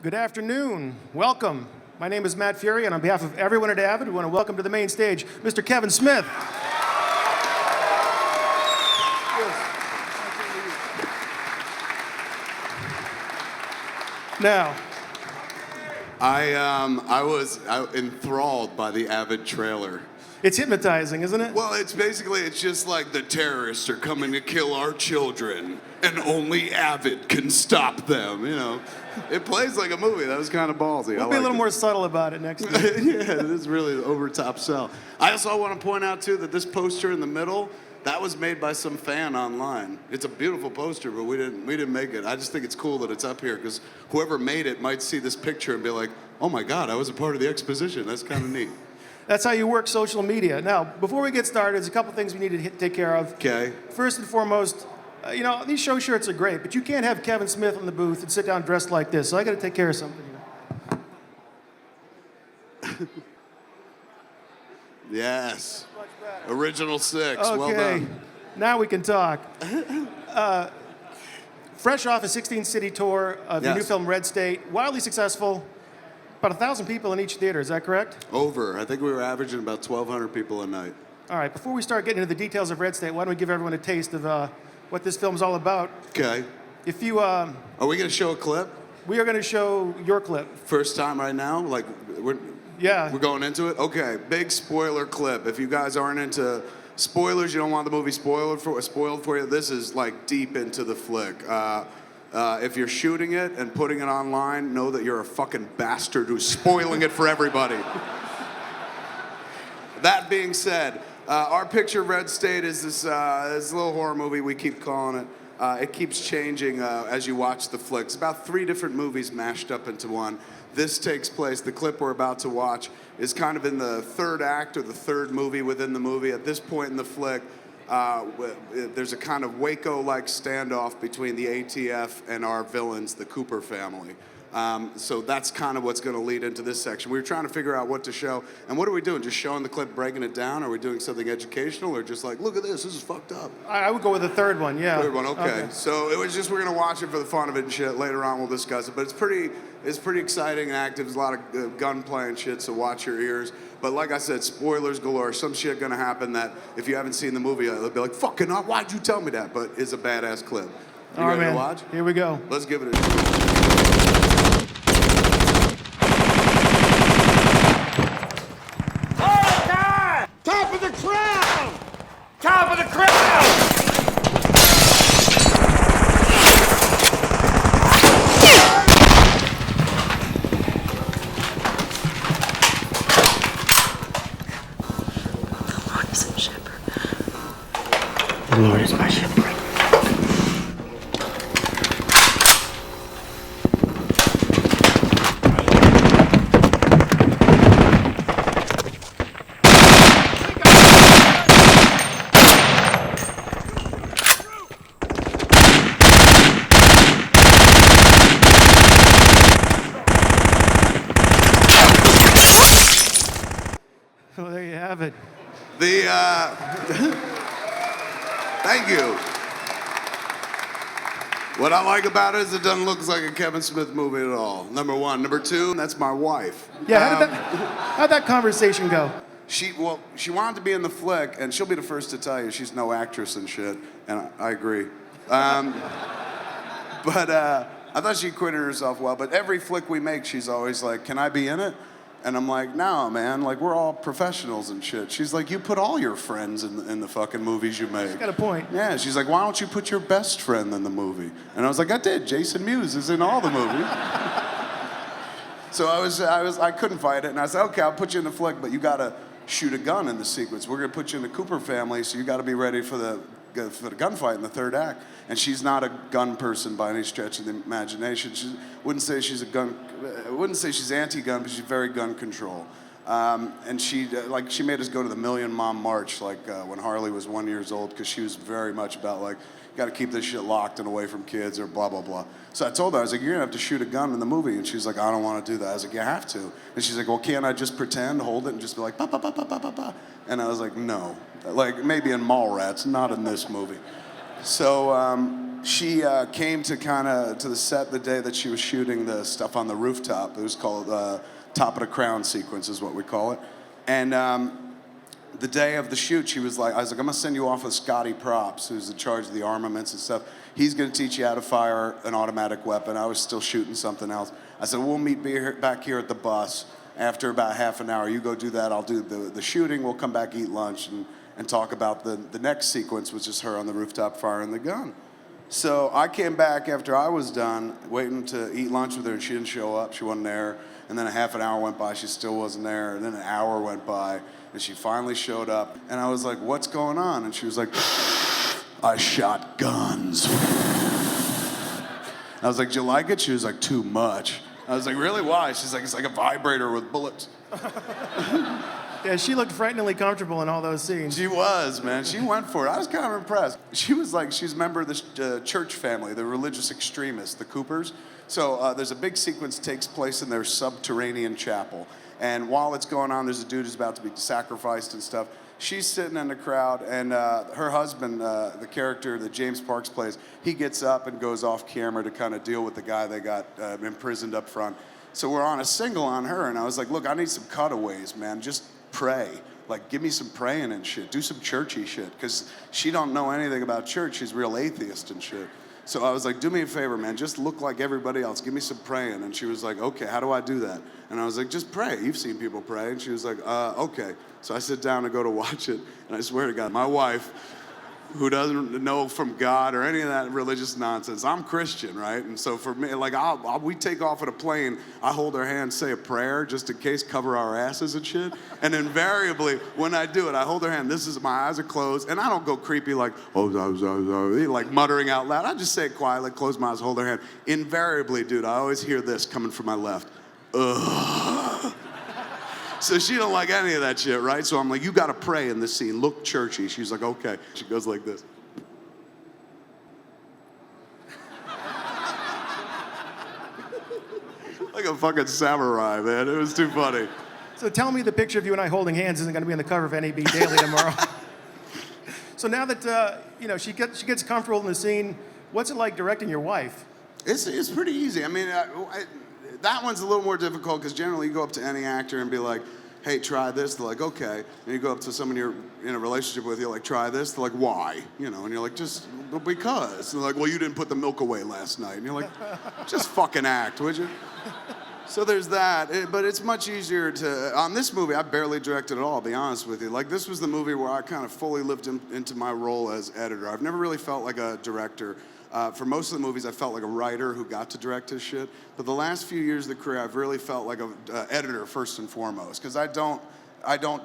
Good afternoon. Welcome. My name is Matt Fury, and on behalf of everyone at Avid, we want to welcome to the main stage Mr. Kevin Smith. Now, I was enthralled by the Avid trailer. it's hypnotizing, isn't it? Well, it's just like the terrorists are coming to kill our children, and only Avid can stop them. You know, it plays like a movie. That was kind of ballsy. We'll be a little more subtle about it next time. Yeah, it is really an over-top sell. I also want to point out too that this poster in the middle, that was made by some fan online. It's a beautiful poster, but we didn't make it. I just think it's cool that it's up here because whoever made it might see this picture and be like, "Oh my God, I was a part of the exposition." That's kind of neat. That's how you work social media. Now, before we get started, there's a couple things we need to take care of. Okay. First and foremost, these show shirts are great, but you can't have Kevin Smith in the booth and sit down dressed like this, so I got to take care of something here. Yes. Original 6. Okay, Well done. now we can talk. Fresh off a 16-city tour of your new Yes. film, Red State, wildly successful. About 1,000 people in each theater, is that correct? Over. I think we were averaging about 1,200 people a night. All right, before we start getting into the details of Red State, why don't we give everyone a taste of what this film's all about? Okay. If you, Are we going to show a clip? we are going to show your clip. First time right now? Like, we're going into it? Okay, big spoiler clip. If you guys aren't into spoilers, you don't want the movie spoiled for you, this is like deep into the flick. If you're shooting it and putting it online, know that you're a fucking bastard who's spoiling it for everybody. That being said, our picture of Red State is this little horror movie we keep calling it. It keeps changing as you watch the flick. It's about 3 different movies mashed up into one. This takes place, the clip we're about to watch, is kind of in the 3rd act or the 3rd movie within the movie. At this point in the flick, there's a kind of Waco-like standoff between the ATF and our villains, the Cooper family. So that's kind of what's going to lead into this section. We were trying to figure out what to show. And what are we doing? Just showing the clip, breaking it down? Are we doing something educational or just like, look at this is fucked up? I would go with the 3rd one, yeah. 3rd one, okay. So it was just, we're going to watch it for the fun of it and shit. Later on we'll discuss it. But it's pretty exciting and active. There's a lot of gunplay and shit, so watch your ears. But like I said, spoilers galore. Some shit going to happen that if you haven't seen the movie, they'll be like, fucking up, why'd you tell me that? But it's a badass clip. You ready to watch? Here we go. Let's give it a try. Top of the crowd! Top of the crowd! The Lord is my shepherd. The Lord is my shepherd. Well, there you have it. Thank you. What I like about it is it doesn't look like a Kevin Smith movie at all. Number 1. Number 2, that's my wife. Yeah, how'd that conversation go? She wanted to be in the flick, and she'll be the first to tell you she's no actress and shit, and I agree. But I thought she acquitted herself well, but every flick we make, she's always like, can I be in it? And I'm like, no, man, like, we're all professionals and shit. She's like, you put all your friends in the fucking movies you make. She's got a point. Yeah, she's like, why don't you put your best friend in the movie? And I was like, I did. Jason Mewes is in all the movies. So I couldn't fight it, and I said, okay, I'll put you in the flick, but you gotta shoot a gun in the sequence. We're gonna put you in the Cooper family, so you gotta be ready for the gunfight in the 3rd act. And she's not a gun person by any stretch of the imagination. She wouldn't say she's anti-gun, but she's very gun control. And she made us go to the Million Mom March, when Harley was 1 year old, because she was very much about like, got to keep this shit locked and away from kids or blah, blah, blah. So I told her, I was like, you're gonna have to shoot a gun in the movie. And she's like, I don't want to do that. I was like, you have to. And she's like, well, can't I just pretend, hold it, and just be like, ba, ba, ba, ba, ba, ba, ba. And I was like, no. Like, maybe in Mallrats, not in this movie. So she came to to the set the day that she was shooting the stuff on the rooftop. It was called Top of the Crown sequence is what we call it. And the day of the shoot, I was like, I'm gonna send you off with Scotty Props, who's in charge of the armaments and stuff. He's gonna teach you how to fire an automatic weapon. I was still shooting something else. I said, we'll meet back here at the bus after about half an hour. You go do that, I'll do the shooting, we'll come back, eat lunch, and talk about the next sequence, which is her on the rooftop firing the gun. So I came back after I was done, waiting to eat lunch with her, and she didn't show up, she wasn't there. And then a half an hour went by, she still wasn't there. And then an hour went by, and she finally showed up. And I was like, what's going on? And she was like, I shot guns. I was like, do you like it? She was like, too much. I was like, really, why? She's like, it's like a vibrator with bullets. Yeah, she looked frighteningly comfortable in all those scenes. She was, man. She went for it. I was kind of impressed. She was like, she's a member of this church family, the religious extremists, the Coopers. So there's a big sequence that takes place in their subterranean chapel. And while it's going on, there's a dude who's about to be sacrificed and stuff. She's sitting in the crowd, and her husband, the character that James Parks plays, he gets up and goes off camera to kind of deal with the guy they got imprisoned up front. So we're on a single on her, and I was like, look, I need some cutaways, man. Just pray. Like, give me some praying and shit. Do some churchy shit, because she don't know anything about church. She's a real atheist and shit. So I was like, do me a favor, man. Just look like everybody else. Give me some praying. And she was like, okay, how do I do that? And I was like, just pray. You've seen people pray. And she was like, okay. So I sit down to go to watch it, and I swear to God, my wife, who doesn't know from God or any of that religious nonsense, I'm Christian, right? And so for me, like, we take off at a plane, I hold her hand, say a prayer, just in case, cover our asses and shit. And invariably, when I do it, I hold her hand, my eyes are closed, and I don't go creepy like, like muttering out loud. I just say it quietly, close my eyes, hold her hand. Invariably, dude, I always hear this coming from my left. Ugh. So she don't like any of that shit, right? So I'm like, you gotta pray in this scene. Look churchy. She's like, okay. She goes like this. Like a fucking samurai, man. It was too funny. So tell me the picture of you and I holding hands isn't going to be on the cover of NAB Daily tomorrow. So now that she gets comfortable in the scene, what's it like directing your wife? It's pretty easy. I mean, that one's a little more difficult because generally you go up to any actor and be like, hey, try this. They're like, okay. And you go up to someone you're in a relationship with, you're like, try this. They're like, why? And you're like, just because. And they're like, well, you didn't put the milk away last night. And you're like, just fucking act, would you? So there's that, but it's much easier on this movie, I barely directed at all, I'll be honest with you. Like, this was the movie where I kind of fully lived into my role as editor. I've never really felt like a director. For most of the movies, I felt like a writer who got to direct his shit. But the last few years of the career, I've really felt like an editor first and foremost, because I don't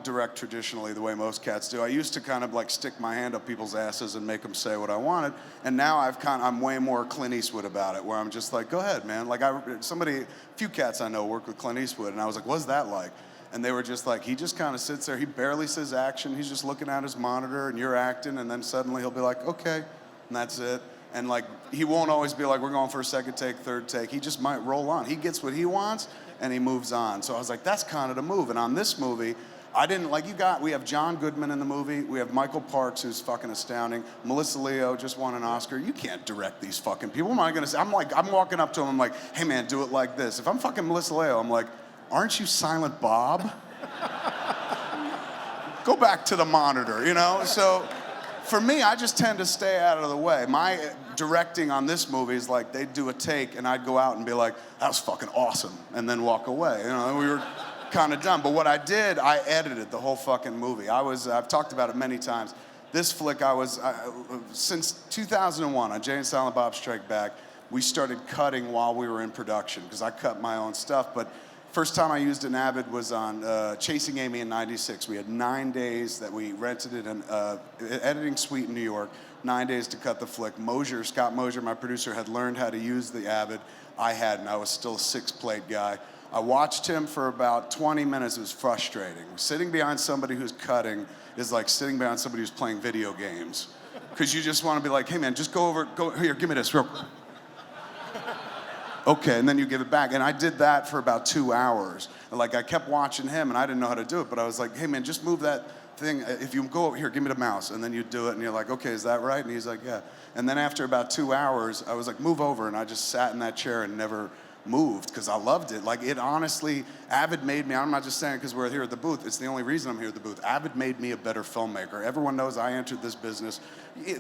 direct traditionally the way most cats do. I used to kind of like stick my hand up people's asses and make them say what I wanted, and now I'm way more Clint Eastwood about it, where I'm just like, go ahead, man. Like a few cats I know work with Clint Eastwood, and I was like, what's that like? And they were just like, he just kind of sits there, he barely says action, he's just looking at his monitor, and you're acting, and then suddenly he'll be like, okay, and that's it. And like, he won't always be like, we're going for a second take, third take. He just might roll on. He gets what he wants, and he moves on. So I was like, that's kind of the move. And on this movie, we have John Goodman in the movie. We have Michael Parks, who's fucking astounding. Melissa Leo just won an Oscar. You can't direct these fucking people. What am I gonna say? I'm walking up to him, I'm like, hey man, do it like this. If I'm fucking Melissa Leo, I'm like, aren't you Silent Bob? Go back to the monitor, So for me, I just tend to stay out of the way. My directing on this movie is like, they'd do a take and I'd go out and be like, that was fucking awesome, and then walk away. We were kind of done. But what I did, I edited the whole fucking movie. I've talked about it many times. This flick, since 2001 on Jay and Silent Bob Strike Back, we started cutting while we were in production, because I cut my own stuff. But first time I used an Avid was on Chasing Amy in '96. We had 9 days that we rented it in an editing suite in New York, 9 days to cut the flick. Scott Mosier, my producer, had learned how to use the Avid. I hadn't. I was still a 6-plate guy. I watched him for about 20 minutes. It was frustrating. Sitting behind somebody who's cutting is like sitting behind somebody who's playing video games. Because you just want to be like, hey man, just go here, give me this real quick. Okay, and then you give it back. And I did that for about 2 hours. And like, I kept watching him, and I didn't know how to do it, but I was like, hey man, just move that thing, if you go over here, give me the mouse, and then you do it, and you're like, okay, is that right? And he's like, yeah. And then after about 2 hours, I was like, move over, and I just sat in that chair and never moved because I loved it. Like, it honestly, Avid made me, I'm not just saying because we're here at the booth, it's the only reason I'm here at the booth. Avid made me a better filmmaker. Everyone knows I entered this business,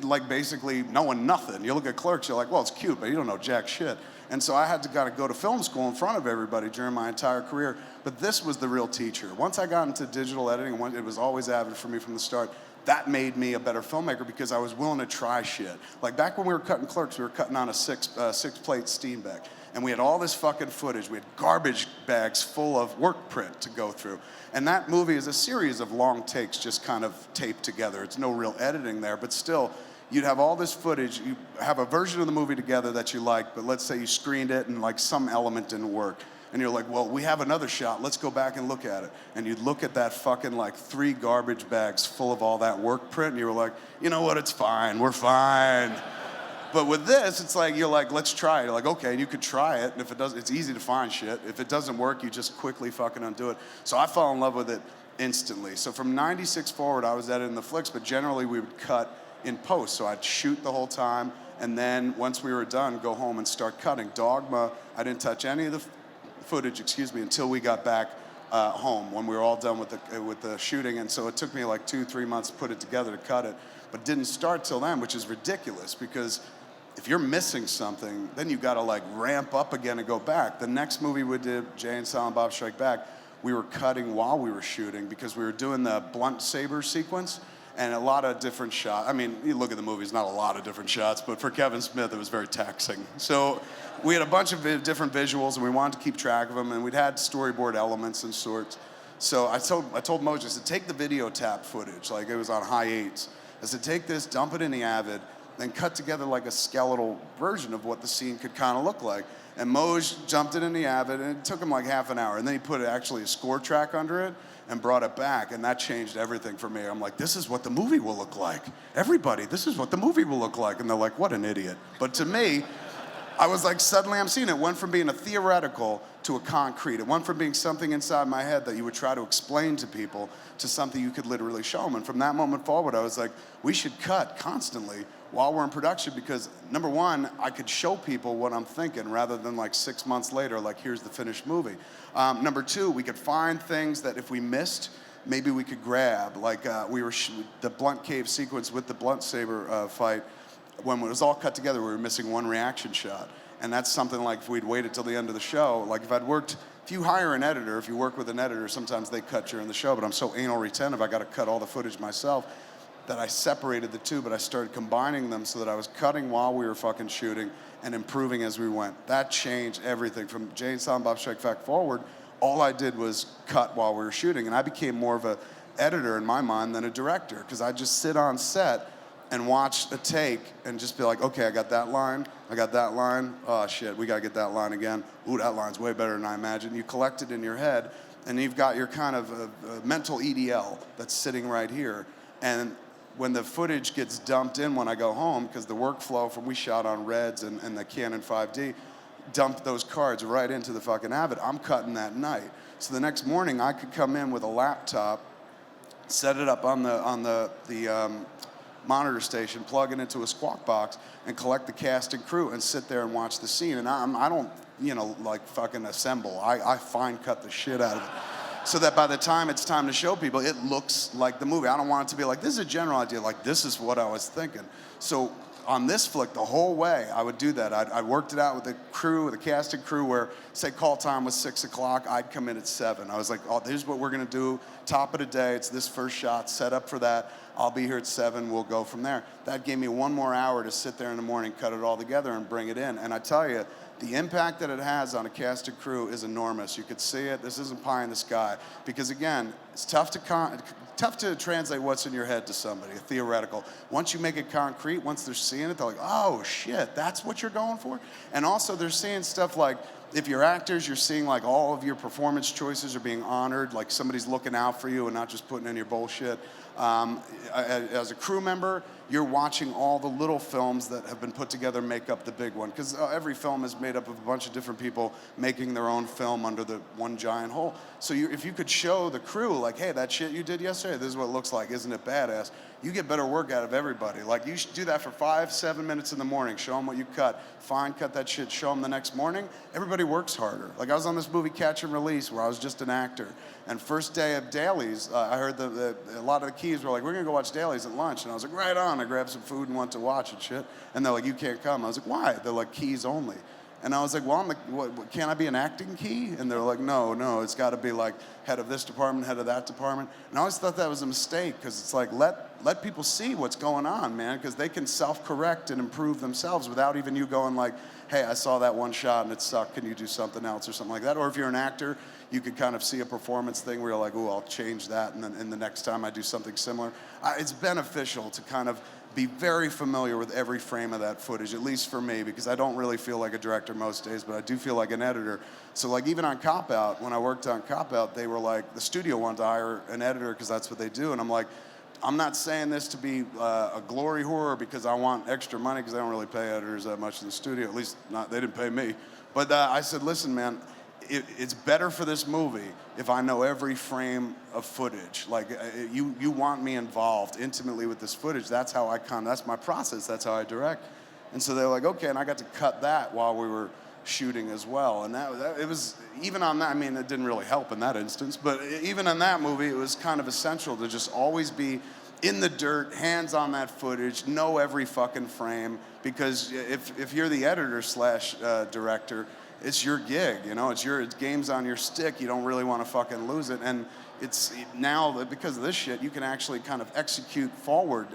like basically knowing nothing. You look at Clerks, you're like, well, it's cute, but you don't know jack shit. And so I had to kind of go to film school in front of everybody during my entire career. But this was the real teacher. Once I got into digital editing, it was always Avid for me from the start. That made me a better filmmaker because I was willing to try shit. Like back when we were cutting Clerks, we were cutting on a six plate Steenbeck. And we had all this fucking footage. We had garbage bags full of work print to go through. And that movie is a series of long takes just kind of taped together. It's no real editing there, but still, you'd have all this footage. You have a version of the movie together that you like, but let's say you screened it and like some element didn't work. And you're like, well, we have another shot. Let's go back and look at it. And you'd look at that fucking like 3 garbage bags full of all that work print, and you were like, you know what, it's fine, we're fine. But with this, it's like, you're like, let's try it. You're like, okay, and you could try it, and if it doesn't, it's easy to find shit. If it doesn't work, you just quickly fucking undo it. So I fell in love with it instantly. So from 96 forward, I was editing the flicks, but generally we would cut in post. So I'd shoot the whole time, and then once we were done, go home and start cutting. Dogma, I didn't touch any of the footage, until we got back home when we were all done with the shooting. And so it took me like 2-3 months to put it together to cut it, but didn't start till then, which is ridiculous because if you're missing something, then you gotta like ramp up again and go back. The next movie we did, Jay and Silent Bob Strike Back, we were cutting while we were shooting because we were doing the blunt saber sequence and a lot of different shots. I mean, you look at the movie, it's not a lot of different shots, but for Kevin Smith, it was very taxing. So we had a bunch of different visuals and we wanted to keep track of them, and we'd had storyboard elements and sorts. So I told Moj, I said, take the video tap footage, like it was on high 8s. I said, take this, dump it in the Avid, then cut together like a skeletal version of what the scene could kind of look like. And Moj jumped it in the Avid, and it took him like half an hour. And then he put actually a score track under it and brought it back, and that changed everything for me. I'm like, this is what the movie will look like. Everybody, this is what the movie will look like. And they're like, what an idiot. But to me, I was like, suddenly I'm seeing it. It went from being a theoretical to a concrete. It went from being something inside my head that you would try to explain to people to something you could literally show them. And from that moment forward, I was like, we should cut constantly while we're in production because, number one, I could show people what I'm thinking rather than like 6 months later, like, here's the finished movie. Number two, we could find things that if we missed, maybe we could grab. Like the Blunt Cave sequence with the blunt saber fight, when it was all cut together, we were missing one reaction shot. And that's something like if we'd waited till the end of the show, like if you hire an editor, if you work with an editor, sometimes they cut during the show, but I'm so anal retentive, I gotta cut all the footage myself, that I separated the two, but I started combining them so that I was cutting while we were fucking shooting and improving as we went. That changed everything. From Jay and Silent Bob Strike Back forward, all I did was cut while we were shooting, and I became more of an editor in my mind than a director, because I just sit on set and watch a take and just be like, okay, I got that line, oh shit, we gotta get that line again. Ooh, that line's way better than I imagined. You collect it in your head, and you've got your kind of mental EDL that's sitting right here. And when the footage gets dumped in when I go home, because the workflow from we shot on Reds and the Canon 5D, dumped those cards right into the fucking Avid, I'm cutting that night. So the next morning I could come in with a laptop, set it up on the monitor station, plug it into a squawk box, and collect the cast and crew and sit there and watch the scene. And I don't, like fucking assemble. I fine cut the shit out of it. So that by the time it's time to show people, it looks like the movie. I don't want it to be like, this is a general idea, like this is what I was thinking. So on this flick, the whole way, I would do that. I worked it out with the crew, with the cast and crew, where say call time was 6 o'clock, I'd come in at 7. I was like, oh, here's what we're gonna do, top of the day, it's this first shot, set up for that. I'll be here at 7, we'll go from there. That gave me 1 more hour to sit there in the morning, cut it all together and bring it in. And I tell you, the impact that it has on a cast and crew is enormous. You could see it, this isn't pie in the sky. Because again, it's tough to translate what's in your head to somebody, a theoretical. Once you make it concrete, once they're seeing it, they're like, oh shit, that's what you're going for? And also they're seeing stuff like, if you're actors, you're seeing like all of your performance choices are being honored, like somebody's looking out for you and not just putting in your bullshit. As a crew member, you're watching all the little films that have been put together make up the big one. Because every film is made up of a bunch of different people making their own film under the one giant whole. So if you could show the crew, like, hey, that shit you did yesterday, this is what it looks like, isn't it badass? You get better work out of everybody. Like, you should do that for 5-7 minutes in the morning. Show them what you cut. Fine, cut that shit, show them the next morning. Everybody works harder. Like, I was on this movie, Catch and Release, where I was just an actor. And first day of dailies, I heard a lot of the keys were like, we're gonna go watch dailies at lunch. And I was like, right on. I grabbed some food and went to watch and shit. And they're like, you can't come. I was like, why? They're like, keys only. And I was like, well, can't I be an acting key? And they're like, no, it's got to be like head of this department, head of that department. And I always thought that was a mistake, because it's like, let people see what's going on, man, because they can self-correct and improve themselves without even you going like, hey, I saw that one shot and it sucked, can you do something else or something like that? Or if you're an actor, you could kind of see a performance thing where you're like, oh, I'll change that, and then the next time I do something similar. It's beneficial to kind of be very familiar with every frame of that footage, at least for me, because I don't really feel like a director most days, but I do feel like an editor. So like even on Cop Out, when I worked on Cop Out, they were like, the studio wanted to hire an editor because that's what they do. And I'm like, I'm not saying this to be a glory whore because I want extra money, because they don't really pay editors that much in the studio, at least not, they didn't pay me. But I said, listen, man, it's better for this movie if I know every frame of footage. Like, you want me involved intimately with this footage. That's how that's my process. That's how I direct. And so they're like, okay, and I got to cut that while we were shooting as well. And it was, even on that, I mean, it didn't really help in that instance, but even in that movie, it was kind of essential to just always be in the dirt, hands on that footage, know every fucking frame, because if you're the editor / director, it's your gig, you know, it's game's on your stick. You don't really want to fucking lose it. And it's now, because of this shit, you can actually kind of execute forward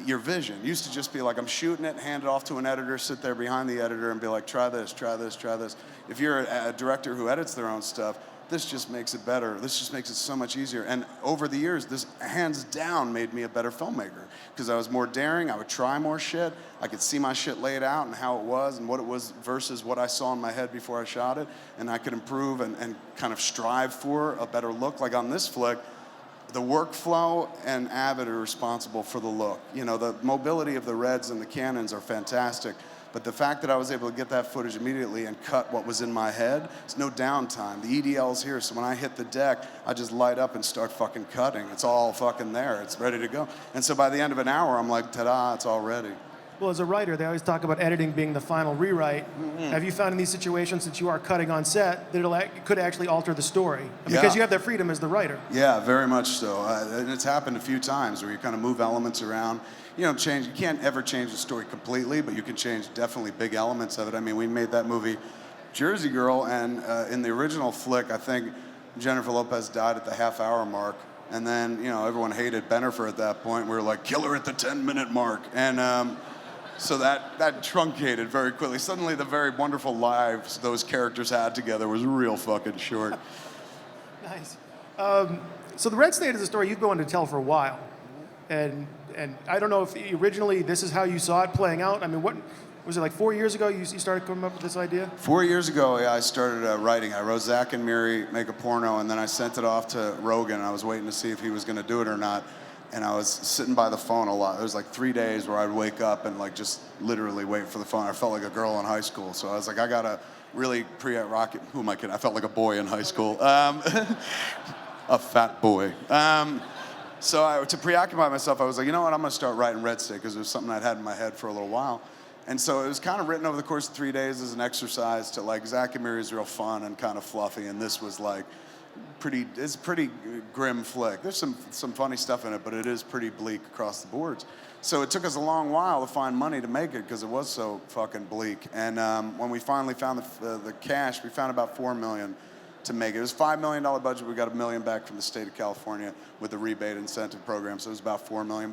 your vision. It used to just be like, I'm shooting it, hand it off to an editor, sit there behind the editor and be like, try this, try this, try this. If you're a director who edits their own stuff, this just makes it better. This just makes it so much easier. And over the years, this hands down made me a better filmmaker, because I was more daring. I would try more shit. I could see my shit laid out and how it was and what it was versus what I saw in my head before I shot it. And I could improve and kind of strive for a better look. Like on this flick, the workflow and Avid are responsible for the look. You know, the mobility of the Reds and the Canons are fantastic. But the fact that I was able to get that footage immediately and cut what was in my head, it's no downtime. The EDL's here, so when I hit the deck, I just light up and start fucking cutting. It's all fucking there. It's ready to go. And so by the end of an hour, I'm like, ta-da, it's all ready. Well, as a writer, they always talk about editing being the final rewrite. Mm-hmm. Have you found in these situations, since you are cutting on set, that it could actually alter the story? Because you have that freedom as the writer. Yeah, very much so. And it's happened a few times where you kind of move elements around. You know, you can't ever change the story completely, but you can change definitely big elements of it. I mean, we made that movie Jersey Girl, and in the original flick, I think Jennifer Lopez died at the half-hour mark. And then, you know, everyone hated Bennifer at that point. We were like, kill her at the 10-minute mark. And so that truncated very quickly. Suddenly, the very wonderful lives those characters had together was real fucking short. Nice. So the Red State is a story you've been wanting to tell for a while. And I don't know if originally this is how you saw it playing out. I mean, what was it, like 4 years ago you started coming up with this idea? 4 years ago, yeah, I started writing. I wrote Zach and Miri Make a Porno, and then I sent it off to Rogan. I was waiting to see if he was going to do it or not. And I was sitting by the phone a lot. There was like 3 days where I'd wake up and like just literally wait for the phone. I felt like a girl in high school. So I was like, I got to really rocket. Who am I kidding? I felt like a boy in high school. A fat boy. So to preoccupy myself, I was like, you know what, I'm going to start writing Red State, because it was something I'd had in my head for a little while. And so it was kind of written over the course of 3 days as an exercise to, like, Zach and Miri is real fun and kind of fluffy, and this was like it's a pretty grim flick. There's some funny stuff in it, but it is pretty bleak across the boards. So it took us a long while to find money to make it, because it was so fucking bleak. And when we finally found the cash, we found about $4 million to make it. It was a $5 million budget. We got $1 million back from the state of California with the rebate incentive program, so it was about $4 million.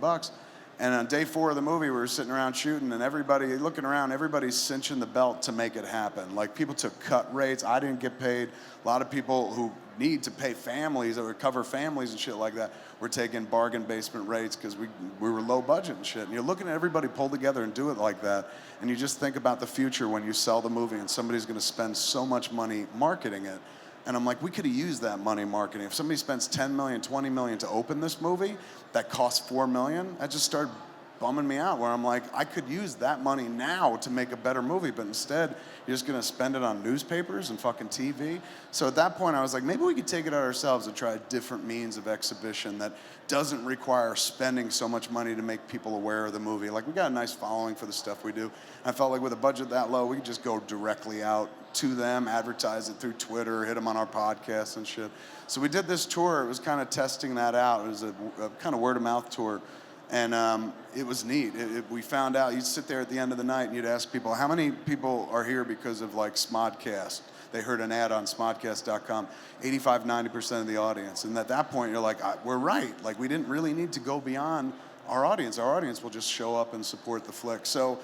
And on day 4 of the movie, we were sitting around shooting, and looking around, everybody's cinching the belt to make it happen. Like, people took cut rates. I didn't get paid. A lot of people who need to pay families or cover families and shit like that were taking bargain basement rates because we were low budget and shit. And you're looking at everybody pull together and do it like that, and you just think about the future when you sell the movie and somebody's going to spend so much money marketing it. And I'm like, we could have used that money marketing. If somebody spends $10 million, $20 million to open this movie, that costs $4 million, that just started bumming me out, where I'm like, I could use that money now to make a better movie, but instead, you're just gonna spend it on newspapers and fucking TV. So at that point, I was like, maybe we could take it out ourselves and try a different means of exhibition that doesn't require spending so much money to make people aware of the movie. Like, we got a nice following for the stuff we do. I felt like with a budget that low, we could just go directly out to them, advertise it through Twitter, hit them on our podcast and shit. So we did this tour. It was kind of testing that out. It was a kind of word of mouth tour. And it was neat. We found out, you'd sit there at the end of the night and you'd ask people, how many people are here because of like Smodcast? They heard an ad on smodcast.com, 85, 90% of the audience. And at that point, you're like, we're right. Like, we didn't really need to go beyond our audience. Our audience will just show up and support the flick. So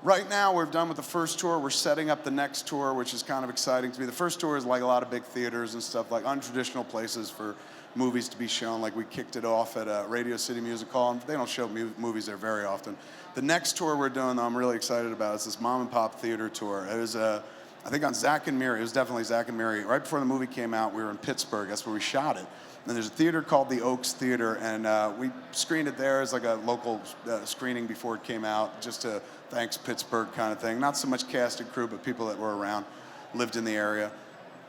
right now, we're done with the first tour. We're setting up the next tour, which is kind of exciting to me. The first tour is like a lot of big theaters and stuff, like untraditional places for movies to be shown. Like, we kicked it off at Radio City Music Hall, and they don't show movies there very often. The next tour we're doing, though, I'm really excited about, is this mom and pop theater tour. It was, I think on Zack and Miri. It was definitely Zack and Miri. Right before the movie came out, we were in Pittsburgh. That's where we shot it. And there's a theater called the Oaks Theater, and we screened it there as like a local screening before it came out, just to thanks Pittsburgh kind of thing. Not so much cast and crew, but people that were around, lived in the area.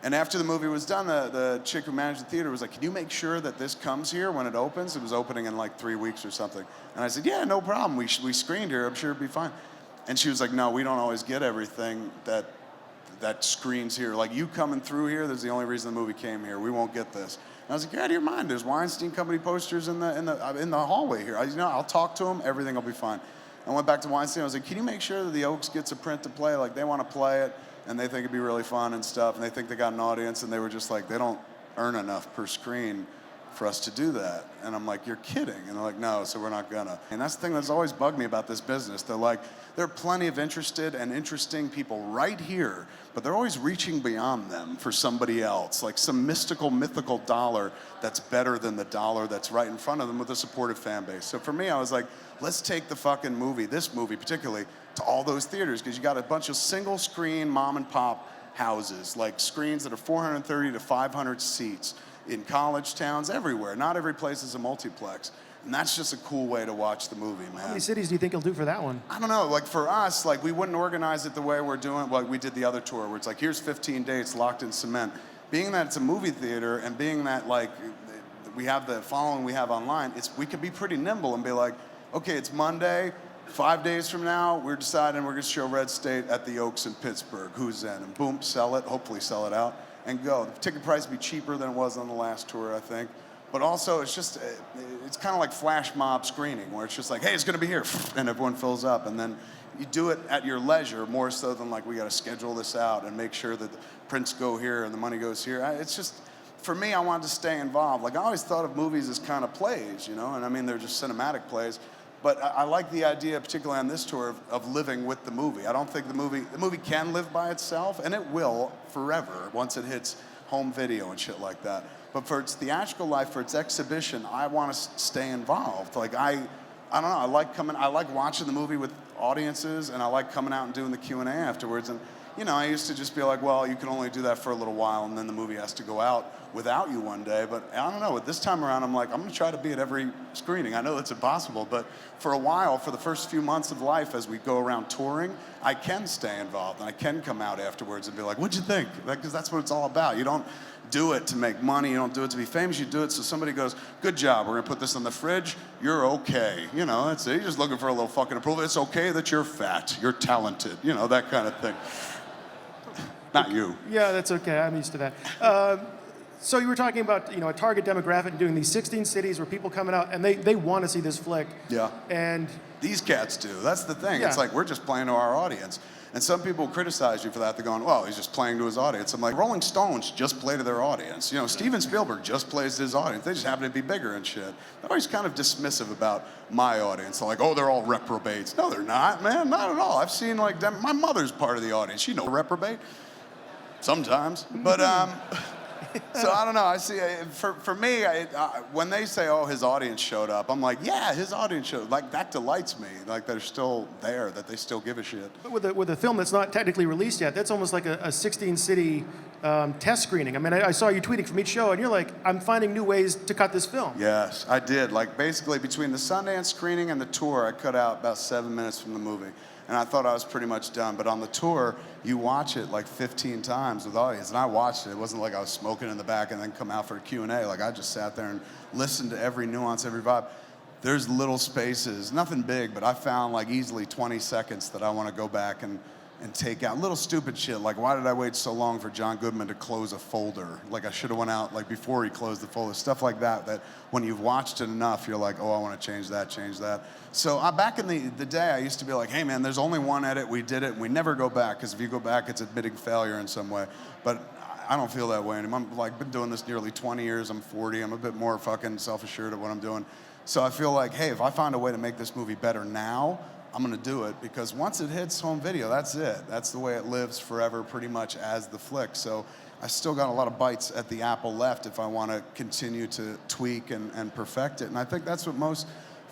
And after the movie was done, the chick who managed the theater was like, can you make sure that this comes here when it opens? It was opening in like 3 weeks or something. And I said, yeah, no problem. We screened here. I'm sure it'll be fine. And she was like, no, we don't always get everything that screens here. Like, you coming through here, that's the only reason the movie came here. We won't get this. And I was like, you're out of your mind. There's Weinstein Company posters in the hallway here. I'll talk to them. Everything will be fine. I went back to Weinstein. I was like, can you make sure that the Oaks gets a print to play? Like, they want to play it, and they think it'd be really fun and stuff, and they think they got an audience, and they were just like, they don't earn enough per screen for us to do that. And I'm like, you're kidding. And they're like, no, so we're not gonna. And that's the thing that's always bugged me about this business. They're like, there are plenty of interested and interesting people right here, but they're always reaching beyond them for somebody else, like some mythical dollar that's better than the dollar that's right in front of them with a supportive fan base. So for me, I was like, let's take the fucking movie, this movie particularly, to all those theaters, because you got a bunch of single screen mom and pop houses, like screens that are 430 to 500 seats in college towns everywhere. Not every place is a multiplex. And that's just a cool way to watch the movie, man. How many cities do you think you'll do for that one? I don't know. Like, for us, like, we wouldn't organize it the way we're doing, like we did the other tour, where it's like, here's 15 dates locked in cement. Being that it's a movie theater, and being that, like, we have the following we have online, we could be pretty nimble and be like, okay, it's Monday, 5 days from now, we're deciding we're going to show Red State at the Oaks in Pittsburgh. Who's in? And boom, sell it, hopefully sell it out, and go. The ticket price would be cheaper than it was on the last tour, I think. But also, it's just, it's kind of like flash mob screening, where it's just like, hey, it's going to be here, and everyone fills up. And then you do it at your leisure, more so than like, we got to schedule this out and make sure that the prints go here and the money goes here. It's just, for me, I wanted to stay involved. Like, I always thought of movies as kind of plays, you know? And I mean, they're just cinematic plays. But I like the idea, particularly on this tour, of living with the movie. I don't think the movie can live by itself, and it will forever once it hits home video and shit like that. But for its theatrical life, for its exhibition, I want to stay involved. Like, I don't know, I like watching the movie with audiences, and I like coming out and doing the Q&A afterwards. And, you know, I used to just be like, well, you can only do that for a little while, and then the movie has to go out without you one day. But I don't know, this time around, I'm like, I'm gonna try to be at every screening. I know it's impossible, but for a while, for the first few months of life, as we go around touring, I can stay involved, and I can come out afterwards and be like, what'd you think? Because that's what it's all about. You don't do it to make money, you don't do it to be famous, you do it so somebody goes, good job, we're gonna put this on the fridge, you're okay. You know, that's it. You're just looking for a little fucking approval. It's okay that you're fat, you're talented, you know, that kind of thing. Not you. Yeah, that's okay. I'm used to that. So you were talking about, you know, a target demographic and doing these 16 cities where people coming out and they want to see this flick. Yeah. And these cats do. That's the thing. Yeah. It's like, we're just playing to our audience. And some people criticize you for that. They're going, well, he's just playing to his audience. I'm like, Rolling Stones just play to their audience. You know, Steven Spielberg just plays to his audience. They just happen to be bigger and shit. They're always kind of dismissive about my audience. They're like, oh, they're all reprobates. No, they're not, man, not at all. I've seen like them. My mother's part of the audience. She knows reprobate. Sometimes, but so I don't know. I see. For me, when they say, "Oh, his audience showed up," I'm like, "Yeah, his audience showed." Like that delights me. Like they're still there. That they still give a shit. But with a film that's not technically released yet, that's almost like a 16-city test screening. I mean, I saw you tweeting from each show, and you're like, "I'm finding new ways to cut this film." Yes, I did. Like basically between the Sundance screening and the tour, I cut out about 7 minutes from the movie. And I thought I was pretty much done. But on the tour, you watch it like 15 times with audience. And I watched it. It wasn't like I was smoking in the back and then come out for a Q&A. Like I just sat there and listened to every nuance, every vibe. There's little spaces, nothing big, but I found like easily 20 seconds that I want to go back and take out. Little stupid shit, like why did I wait so long for John Goodman to close a folder? Like I should have went out like before he closed the folder. Stuff like that, that when you've watched it enough, you're like, oh, I want to change that, change that. So back in the day, I used to be like, hey man, there's only one edit, we did it, and we never go back, because if you go back, it's admitting failure in some way. But I don't feel that way anymore. I'm like, been doing this nearly 20 years, I'm 40, I'm a bit more fucking self-assured of what I'm doing. So I feel like, hey, if I find a way to make this movie better now, I'm gonna do it, because once it hits home video, that's it. That's the way it lives forever, pretty much as the flick. So I still got a lot of bites at the apple left if I wanna continue to tweak and perfect it. And I think that's what most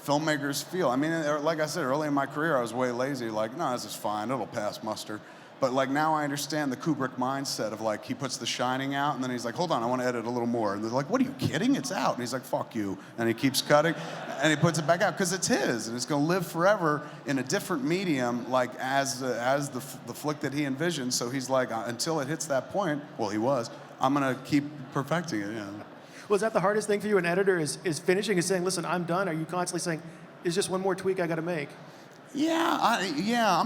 filmmakers feel. I mean, like I said, early in my career, I was way lazy, like, no, this is fine, it'll pass muster. But like now I understand the Kubrick mindset of like, he puts The Shining out and then he's like, hold on, I want to edit a little more. And they're like, what are you kidding? It's out. And he's like, fuck you. And he keeps cutting and he puts it back out because it's his and it's going to live forever in a different medium, like as the flick that he envisioned. So he's like, until it hits that point, well, he was, I'm going to keep perfecting it. Yeah. Well, is that the hardest thing for you, an editor, is finishing, is saying, listen, I'm done? Are you constantly saying, there's just one more tweak I got to make? Yeah,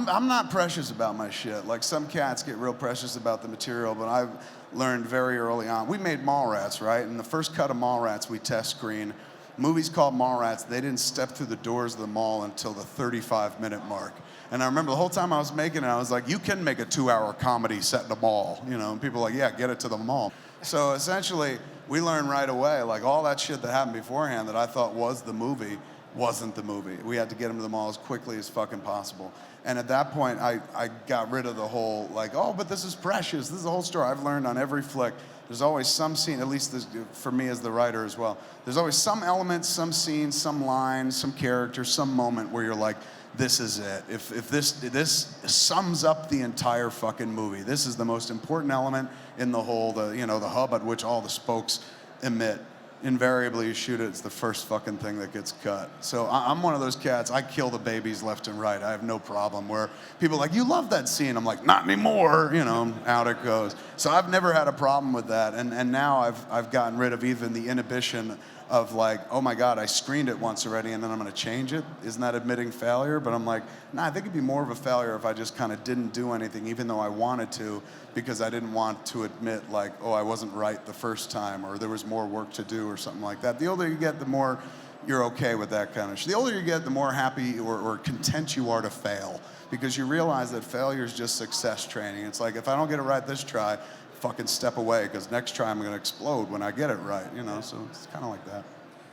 I'm not precious about my shit. Like some cats get real precious about the material, but I've learned very early on. We made Mallrats, right? And the first cut of Mallrats we test screen. Movie's called Mallrats. They didn't step through the doors of the mall until the 35-minute mark. And I remember the whole time I was making it, I was like, you can make a 2-hour comedy set in a mall, you know? And people were like, yeah, get it to the mall. So essentially, we learned right away, like all that shit that happened beforehand that I thought was the movie wasn't the movie. We had to get him to the mall as quickly as fucking possible. And at that point, I got rid of the whole, like, oh, but this is precious. This is the whole story. I've learned on every flick, there's always some scene, at least this, for me as the writer as well, there's always some element, some scene, some line, some character, some moment where you're like, this is it. If this sums up the entire fucking movie. This is the most important element in the whole, the hub at which all the spokes emit. Invariably, you shoot it, it's the first fucking thing that gets cut. So I'm one of those cats, I kill the babies left and right. I have no problem where people are like, you love that scene. I'm like, not anymore, out it goes. So I've never had a problem with that. And now I've gotten rid of even the inhibition of like, oh my God, I screened it once already and then I'm gonna change it. Isn't that admitting failure? But I'm like, nah, I think it'd be more of a failure if I just kind of didn't do anything, even though I wanted to, because I didn't want to admit like, oh, I wasn't right the first time, or there was more work to do or something like that. The older you get, the more you're okay with that kind of shit. The older you get, the more happy or content you are to fail, because you realize that failure is just success training. It's like, if I don't get it right this try, fucking step away, because next try I'm gonna explode when I get it right, so it's kind of like that.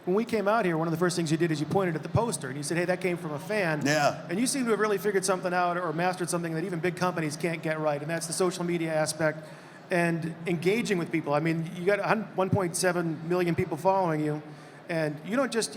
When we came out here, one of the first things you did is you pointed at the poster and you said, hey, that came from a fan. Yeah. And you seem to have really figured something out or mastered something that even big companies can't get right, and that's the social media aspect and engaging with people. I mean, you got 1.7 million people following you, and you don't just,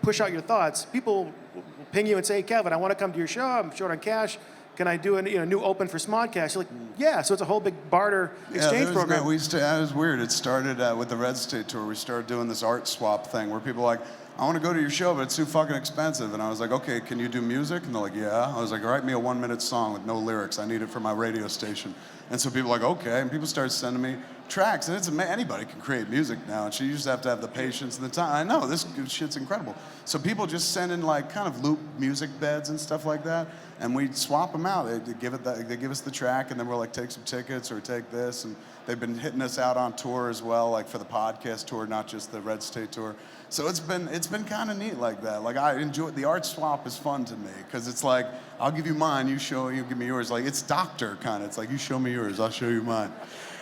push out your thoughts. People will ping you and say, hey, Kevin, I want to come to your show, I'm short on cash. Can I do a new open for Smodcast? You're like, yeah, so it's a whole big barter exchange program. That was weird. It started with the Red State Tour. We started doing this art swap thing where people are like, I want to go to your show, but it's too fucking expensive. And I was like, okay, can you do music? And they're like, yeah. I was like, write me a 1-minute song with no lyrics. I need it for my radio station. And so people were like, okay. And people started sending me tracks, and anybody can create music now, and you just have to have the patience and the time. I know, this shit's incredible. So people just send in like kind of loop music beds and stuff like that, and we swap them out. They give us the track, and then we're like, take some tickets or take this, and they've been hitting us out on tour as well, like for the podcast tour, not just the Red State tour. So it's been kind of neat like that. Like I enjoy the art swap is fun to me because it's like I'll give you mine, you give me yours. Like it's doctor kind of. It's like you show me yours, I'll show you mine.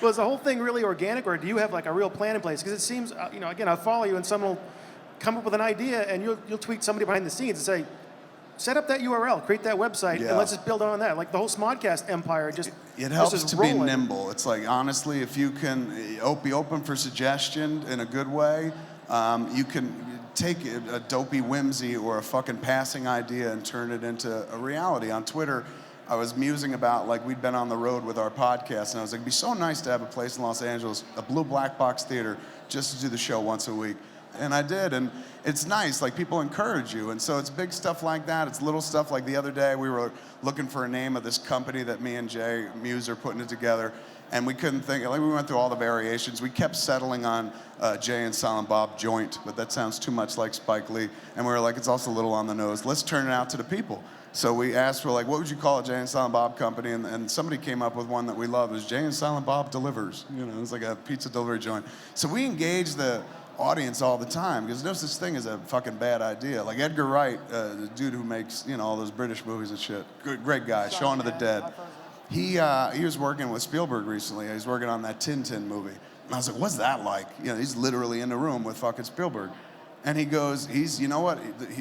Well, is the whole thing really organic, or do you have like a real plan in place? Because it seems, again, I'll follow you, and someone will come up with an idea, and you'll tweet somebody behind the scenes and say, set up that URL, create that website, and let's just build on that. Like the whole Smodcast empire it helps just to rolling. be nimble. It's like, honestly, if you can be open for suggestion in a good way, you can take a dopey whimsy or a fucking passing idea and turn it into a reality. On Twitter, I was musing about, like, we'd been on the road with our podcast, and I was like, it'd be so nice to have a place in Los Angeles, a blue black box theater, just to do the show once a week. And I did, and it's nice, like people encourage you. And so it's big stuff like that. It's little stuff like the other day we were looking for a name of this company that me and Jay Muse are putting it together. And we couldn't think, like we went through all the variations. We kept settling on Jay and Silent Bob Joint, but that sounds too much like Spike Lee. And we were like, it's also a little on the nose. Let's turn it out to the people. So we asked, we're like, what would you call it, Jay and Silent Bob Company? And somebody came up with one that we love. It was Jay and Silent Bob Delivers. You know, it's like a pizza delivery joint. So we engage the audience all the time because there's no such thing as a fucking bad idea. Like Edgar Wright, the dude who makes, all those British movies and shit. Great guy, Shaun of the Dead. He was working with Spielberg recently. He was working on that Tintin movie. And I was like, what's that like? He's literally in the room with fucking Spielberg. And he goes, you know what?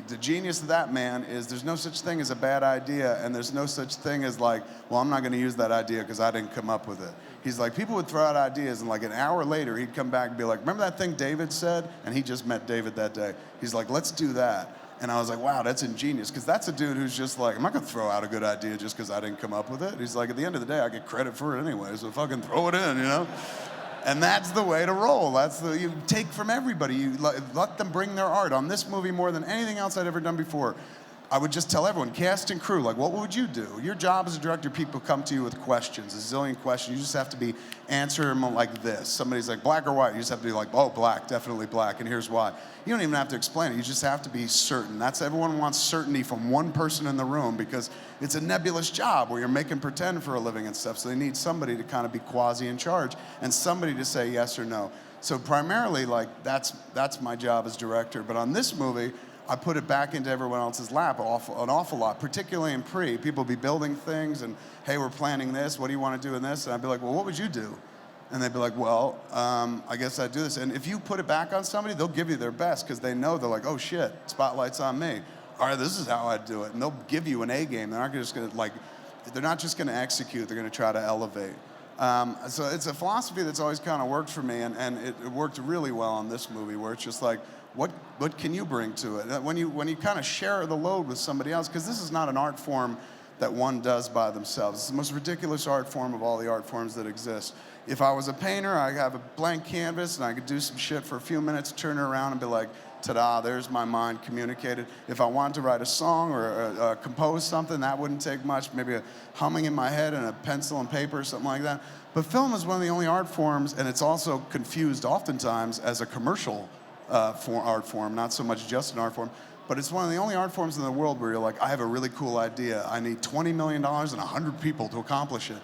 The genius of that man is there's no such thing as a bad idea, and there's no such thing as like, well, I'm not going to use that idea because I didn't come up with it. He's like, people would throw out ideas, and like an hour later, he'd come back and be like, remember that thing David said? And he just met David that day. He's like, let's do that. And I was like, wow, that's ingenious, because that's a dude who's just like, I'm not going to throw out a good idea just because I didn't come up with it. He's like, at the end of the day, I get credit for it anyway, so fucking throw it in, And that's the way to roll. You take from everybody. You let them bring their art. On this movie, more than anything else I'd ever done before, I would just tell everyone, cast and crew, like, what would you do? Your job as a director, people come to you with questions, a zillion questions. You just have to answer them like this. Somebody's like, black or white? You just have to be like, oh, black, definitely black, and here's why. You don't even have to explain it. You just have to be certain. Everyone wants certainty from one person in the room because it's a nebulous job where you're making pretend for a living and stuff. So they need somebody to kind of be quasi in charge and somebody to say yes or no. So primarily, like, that's my job as director. But on this movie, I put it back into everyone else's lap an awful lot, particularly in pre. People be building things and, hey, we're planning this. What do you want to do in this? And I'd be like, well, what would you do? And they'd be like, well, I guess I'd do this. And if you put it back on somebody, they'll give you their best because they know they're like, oh, shit, spotlight's on me. All right, this is how I'd do it. And they'll give you an A game. They're not just going to execute. They're going to try to elevate. So it's a philosophy that's always kind of worked for me, and it worked really well on this movie where it's just like, what can you bring to it? When you kind of share the load with somebody else, because this is not an art form that one does by themselves. It's the most ridiculous art form of all the art forms that exist. If I was a painter, I'd have a blank canvas and I could do some shit for a few minutes, turn it around and be like, ta-da, there's my mind communicated. If I wanted to write a song or compose something, that wouldn't take much, maybe a humming in my head and a pencil and paper or something like that. But film is one of the only art forms, and it's also confused oftentimes as a commercial art form, not so much just an art form, but it's one of the only art forms in the world where you're like, I have a really cool idea. I need $20 million and 100 people to accomplish it.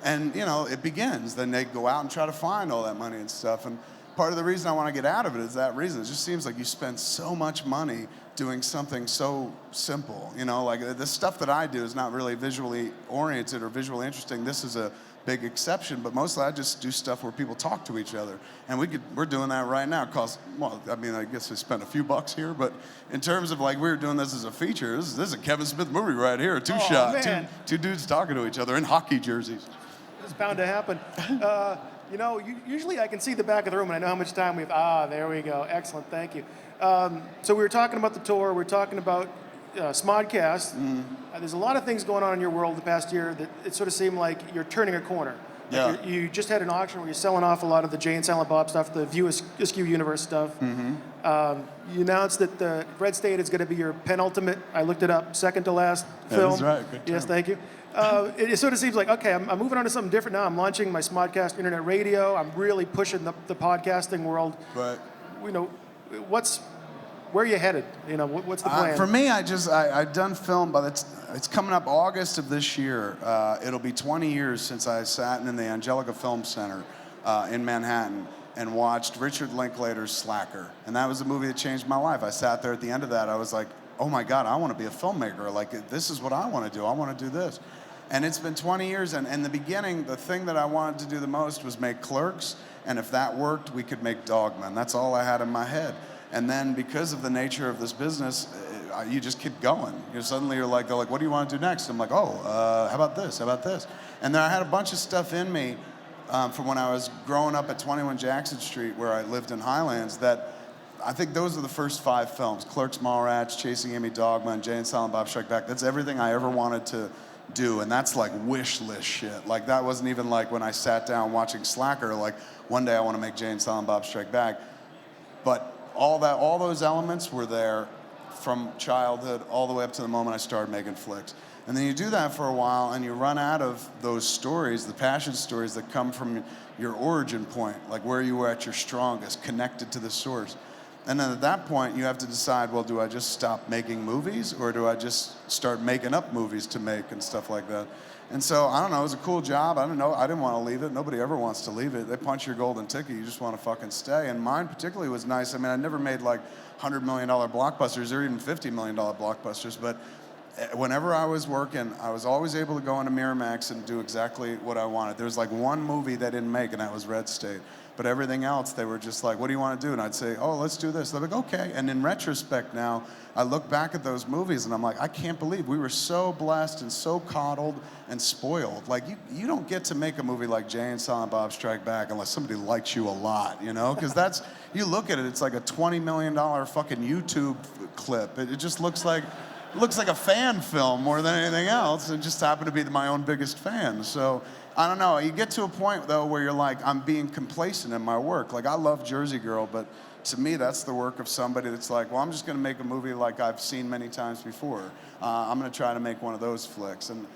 And, it begins. Then they go out and try to find all that money and stuff. And part of the reason I want to get out of it is that reason. It just seems like you spend so much money doing something so simple. Like the stuff that I do is not really visually oriented or visually interesting. This is a big exception, but mostly I just do stuff where people talk to each other. And we're doing that right now. I guess we spent a few bucks here, but in terms of like, we were doing this as a feature, this is a Kevin Smith movie right here, two-shot, two dudes talking to each other in hockey jerseys. It's bound to happen. Usually I can see the back of the room and I know how much time we have. There we go. Excellent. Thank you. So we were talking about the tour. We were talking about Smodcast. There's a lot of things going on in your world the past year that it sort of seemed like you're turning a corner. Yeah. You just had an auction where you're selling off a lot of the Jay and Silent Bob stuff, the View Askew Universe stuff. You announced that the Red State is going to be your penultimate, I looked it up, second to last film. That's right. Good Yes, term. thank you. It sort of seems like, okay, I'm moving on to something different now. I'm launching my Smodcast internet radio. I'm really pushing the podcasting world. Right. You know, where are you headed? You know, what's the plan? For me, I've done film, but it's coming up August of this year. It'll be 20 years since I sat in the Angelica Film Center in Manhattan and watched Richard Linklater's Slacker. And that was a movie that changed my life. I sat there at the end of that. I was like, oh my God, I want to be a filmmaker. Like, this is what I want to do. I want to do this. And it's been 20 years. And in the beginning, the thing that I wanted to do the most was make Clerks. And if that worked, we could make Dogman. That's all I had in my head. And then because of the nature of this business, you just keep going. Suddenly you're like, what do you want to do next? I'm like, how about this? How about this? And then I had a bunch of stuff in me from when I was growing up at 21 Jackson Street, where I lived in Highlands, that I think those are the first 5 films. Clerks, Mallrats, Chasing Amy, Dogman, Jay and Silent Bob Strike Back. That's everything I ever wanted to do, and that's like wish list shit. Like, that wasn't even like when I sat down watching Slacker, like, one day I want to make Jay and Silent Bob Strike Back. But all those elements were there from childhood all the way up to the moment I started making flicks. And then you do that for a while and you run out of those stories, the passion stories that come from your origin point, like where you were at your strongest, connected to the source. And then at that point you have to decide, well, do I just stop making movies or do I just start making up movies to make and stuff like that? And so, I don't know, it was a cool job. I don't know, I didn't want to leave it. Nobody ever wants to leave it. They punch your golden ticket, you just want to fucking stay. And mine particularly was nice. I mean, I never made like $100 million blockbusters or even $50 million blockbusters, but whenever I was working, I was always able to go into Miramax and do exactly what I wanted. There was like one movie they didn't make, and that was Red State. But everything else, they were just like, what do you want to do? And I'd say, oh, let's do this. They're like, okay. And in retrospect now, I look back at those movies and I'm like, I can't believe we were so blessed and so coddled and spoiled. Like, you don't get to make a movie like Jay and Silent Bob Strike Back unless somebody likes you a lot, you know? Because that's, you look at it, it's like a $20 million fucking YouTube clip. It just looks like a fan film more than anything else. It just happened to be my own biggest fan. So, I don't know. You get to a point, though, where you're like, I'm being complacent in my work. Like, I love Jersey Girl, but to me, that's the work of somebody that's like, well, I'm just going to make a movie like I've seen many times before. I'm going to try to make one of those flicks. And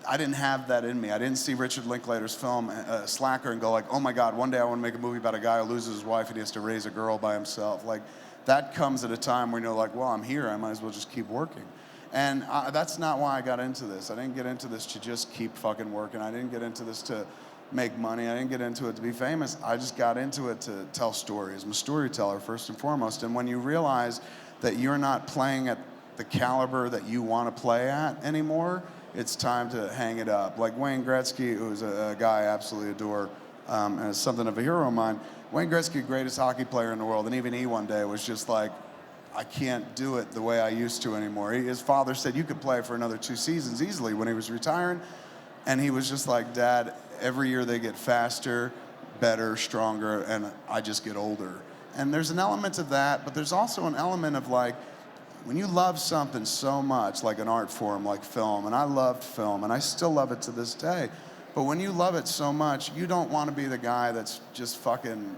I didn't have that in me. I didn't see Richard Linklater's film, Slacker, and go like, oh, my God, one day I want to make a movie about a guy who loses his wife and he has to raise a girl by himself. Like, that comes at a time where you're like, well, I'm here. I might as well just keep working. And that's not why I got into this. I didn't get into this to just keep fucking working. I didn't get into this to make money. I didn't get into it to be famous. I just got into it to tell stories. I'm a storyteller first and foremost. And when you realize that you're not playing at the caliber that you want to play at anymore, it's time to hang it up. Like Wayne Gretzky, who's a guy I absolutely adore and is something of a hero of mine. Wayne Gretzky, greatest hockey player in the world. And even he one day was just like, I can't do it the way I used to anymore. His father said you could play for another 2 seasons easily when he was retiring. And he was just like, Dad, every year they get faster, better, stronger, and I just get older. And there's an element of that, but there's also an element of like, when you love something so much, like an art form, like film, and I loved film, and I still love it to this day, but when you love it so much, you don't want to be the guy that's just fucking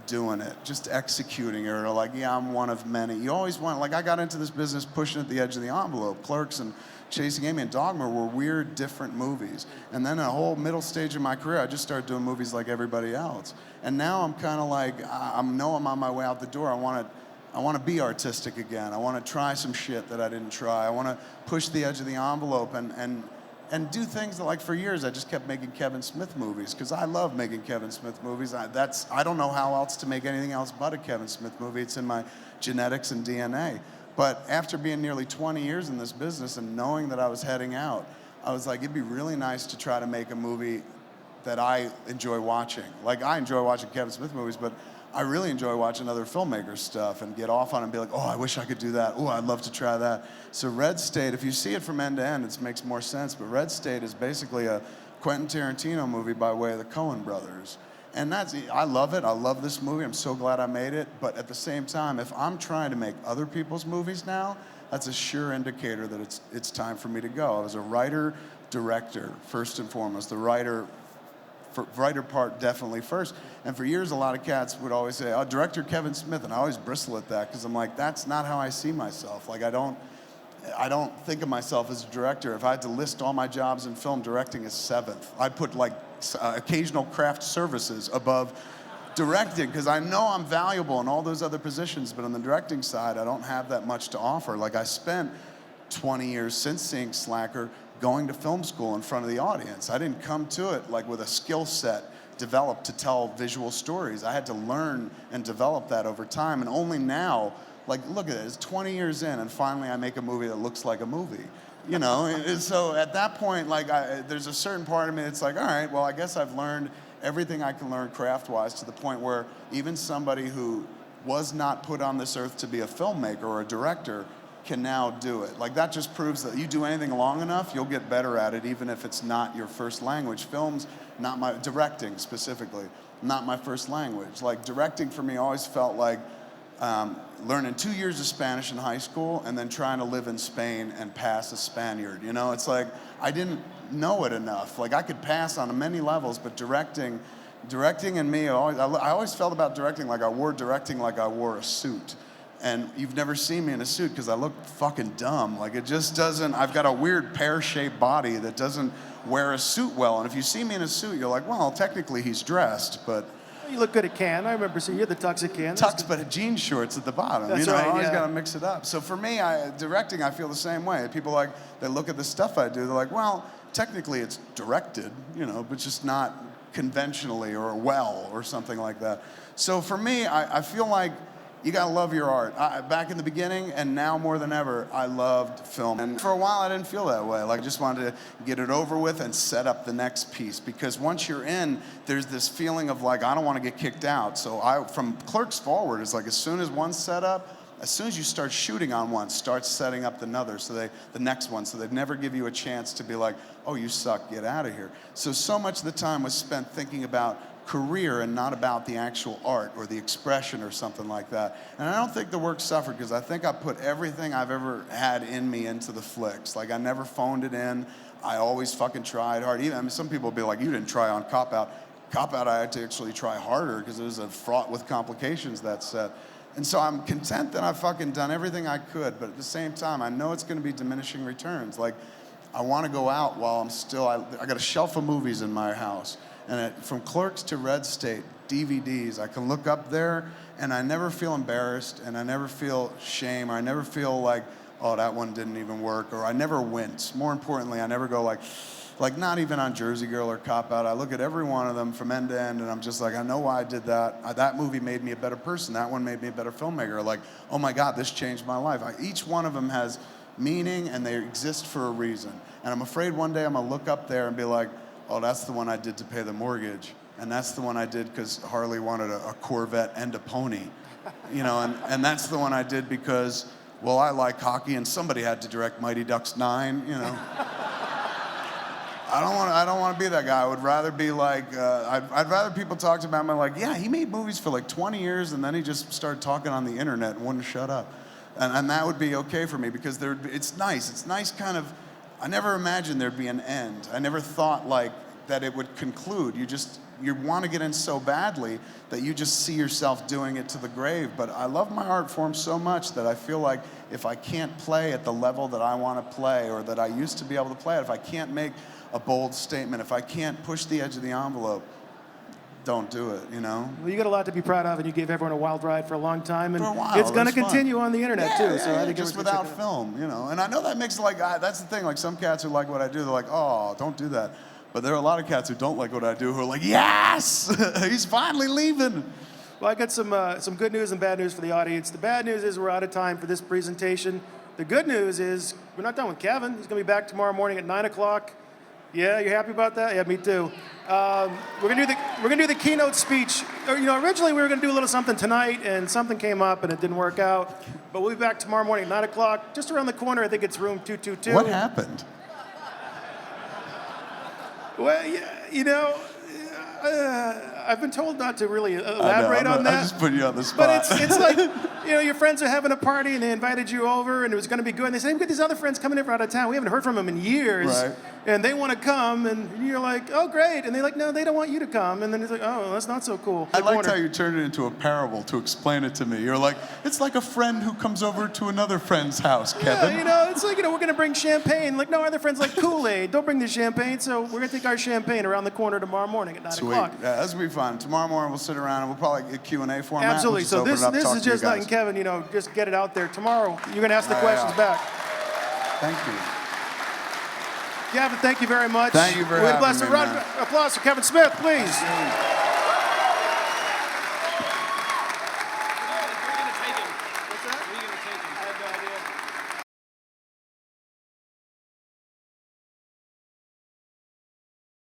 doing it, just executing it, or like, yeah, I'm one of many. You always want, like, I got into this business pushing at the edge of the envelope. Clerks and Chasing Amy and Dogma were weird, different movies. And then a whole middle stage of my career, I just started doing movies like everybody else. And now I'm kind of like, I know I'm on my way out the door. I want to be artistic again. I want to try some shit that I didn't try. I want to push the edge of the envelope and do things that, like, for years, I just kept making Kevin Smith movies because I love making Kevin Smith movies. I don't know how else to make anything else but a Kevin Smith movie. It's in my genetics and DNA. But after being nearly 20 years in this business and knowing that I was heading out, I was like, it'd be really nice to try to make a movie that I enjoy watching. Like, I enjoy watching Kevin Smith movies, but I really enjoy watching other filmmakers' stuff and get off on it and be like, oh, I wish I could do that. Oh, I'd love to try that. So Red State, if you see it from end to end, it makes more sense. But Red State is basically a Quentin Tarantino movie by way of the Coen brothers. And I love it. I love this movie. I'm so glad I made it. But at the same time, if I'm trying to make other people's movies now, that's a sure indicator that it's time for me to go. I was a writer, director, first and foremost. The writer writer part definitely first. And for years, a lot of cats would always say, "Oh, director Kevin Smith," and I always bristle at that because I'm like, that's not how I see myself. Like, I don't think of myself as a director. If I had to list all my jobs in film, directing is 7th. I'd put like occasional craft services above directing because I know I'm valuable in all those other positions, but on the directing side, I don't have that much to offer. Like, I spent 20 years since seeing Slacker going to film school in front of the audience. I didn't come to it like with a skill set developed to tell visual stories. I had to learn and develop that over time, and only now, like, look at it, it's 20 years in, and finally I make a movie that looks like a movie. You know, and so at that point, like, there's a certain part of me that's like, all right, well, I guess I've learned everything I can learn craft-wise to the point where even somebody who was not put on this earth to be a filmmaker or a director can now do it. Like, that just proves that you do anything long enough, you'll get better at it, even if it's not your first language. Film's not my, directing specifically, not my first language. Like, directing for me always felt like learning 2 years of Spanish in high school and then trying to live in Spain and pass a Spaniard. You know, it's like, I didn't know it enough. Like, I could pass on many levels, but directing and me, I always felt about directing like I wore a suit. And you've never seen me in a suit because I look fucking dumb. Like, it just doesn't, I've got a weird pear-shaped body that doesn't wear a suit well. And if you see me in a suit, you're like, well, technically he's dressed, but... You look good at Cannes. I remember seeing you had the tux at Cannes. Tux, but jean shorts at the bottom. That's you know, right, I always yeah. got to mix it up. So for me, directing, I feel the same way. People like, they look at the stuff I do, they're like, well, technically it's directed, you know, but just not conventionally or well or something like that. So for me, I feel like you gotta love your art. Back in the beginning, and now more than ever, I loved film. And for a while, I didn't feel that way. Like, I just wanted to get it over with and set up the next piece. Because once you're in, there's this feeling of like, I don't want to get kicked out. So from Clerks forward, it's like as soon as one's set up, as soon as you start shooting on one, start setting up another, the next one. So they'd never give you a chance to be like, oh, you suck, get out of here. So much of the time was spent thinking about career and not about the actual art or the expression or something like that. And I don't think the work suffered because I think I put everything I've ever had in me into the flicks. Like, I never phoned it in. I always fucking tried hard. Even, I mean, some people will be like, you didn't try on Cop Out. Cop Out, I had to actually try harder because it was fraught with complications, that set. And so I'm content that I've fucking done everything I could, but at the same time, I know it's gonna be diminishing returns. Like, I wanna go out while I'm still, I got a shelf of movies in my house. And from Clerks to Red State, DVDs, I can look up there and I never feel embarrassed and I never feel shame or I never feel like, oh, that one didn't even work, or I never wince. More importantly, I never go like not even on Jersey Girl or Cop Out. I look at every one of them from end to end and I'm just like, I know why I did that. That movie made me a better person. That one made me a better filmmaker. Like, oh my God, this changed my life. Each one of them has meaning and they exist for a reason. And I'm afraid one day I'm gonna look up there and be like, oh, that's the one I did to pay the mortgage. And that's the one I did because Harley wanted a Corvette and a pony. You know, and that's the one I did because, well, I like hockey and somebody had to direct Mighty Ducks 9, you know. I don't want to be that guy. I would rather be like, I'd rather people talk about me like, yeah, he made movies for like 20 years and then he just started talking on the internet and wouldn't shut up. And that would be okay for me because it's nice. It's nice kind of, I never imagined there'd be an end. I never thought like that it would conclude. You want to get in so badly that you just see yourself doing it to the grave. But I love my art form so much that I feel like if I can't play at the level that I want to play or that I used to be able to play at, if I can't make a bold statement, if I can't push the edge of the envelope, don't do it, you know? Well, you got a lot to be proud of, and you gave everyone a wild ride for a long time, and for a while, it's going to fun. continue on the internet too. So I think just without film, you know. And I know that makes that's the thing. Like some cats who like what I do, they're like, oh, don't do that. But there are a lot of cats who don't like what I do who are like, yes, he's finally leaving. Well, I got some good news and bad news for the audience. The bad news is we're out of time for this presentation. The good news is we're not done with Kevin. He's going to be back tomorrow morning at 9 o'clock. Yeah, you happy about that? Yeah, me too. We're gonna do the keynote speech. You know, originally we were gonna do a little something tonight, and something came up and it didn't work out. But we'll be back tomorrow morning at 9 o'clock, just around the corner. I think it's room 222. What happened? Well, yeah, you know, I've been told not to really I know, elaborate on that. I'm just putting you on the spot. But it's like, your friends are having a party and they invited you over and it was going to be good. And they say, we've got these other friends coming in from out of town. We haven't heard from them in years. Right. And they want to come. And you're like, oh, great. And they're like, no, they don't want you to come. And then it's like, oh, that's not so cool. I liked how you turned it into a parable to explain it to me. You're like, it's like a friend who comes over to another friend's house, Kevin. Yeah, it's like, we're going to bring champagne. Like, no, other friends like Kool-Aid. Don't bring the champagne. So we're going to take our champagne around the corner tomorrow morning at 9 Sweet. o'clock. Yeah, this will be fun. Tomorrow morning we'll sit around and we'll probably get Q&A format. Absolutely. We'll just So open this it up, this talk is to you just letting guys. Kevin, just get it out there. Tomorrow, you're going to ask the questions back. Thank you. Gavin, thank you very much. Thank you for We'd having bless me, a round man. of applause for Kevin Smith, please.